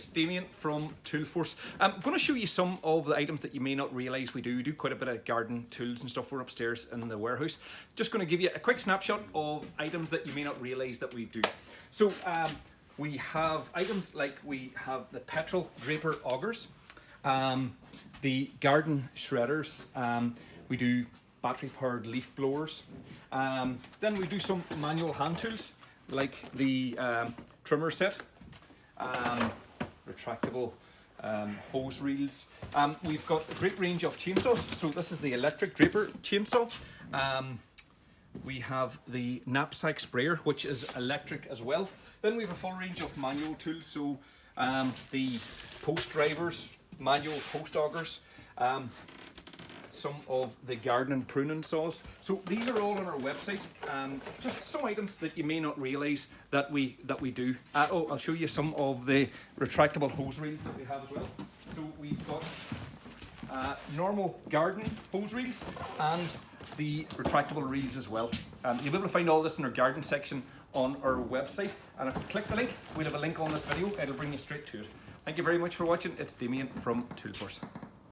It's Damien from Toolforce. I'm going to show you some of the items that you may not realise we do. We do quite a bit of garden tools and stuff. We're upstairs in the warehouse. Just going to give you a quick snapshot of items that you may not realise that we do. So we have items like we have the Petrol Augurs, the garden shredders. We do battery powered leaf blowers. Then we do some manual hand tools like the trimmer set. Retractable hose reels. We've got a great range of chainsaws. So this is the electric draper chainsaw. We have the knapsack sprayer, which is electric as well. Then we have a full range of manual tools. So the post drivers, manual post augers, some of the garden and pruning saws. So these are all on our website. Just some items that you may not realise that we do. I'll show you some of the retractable hose reels that we have as well. So we've got normal garden hose reels and the retractable reels as well. You'll be able to find all this in our garden section on our website. And if you click the link, we'll have a link on this video. It'll bring you straight to it. Thank you very much for watching. It's Damien from Toolforce.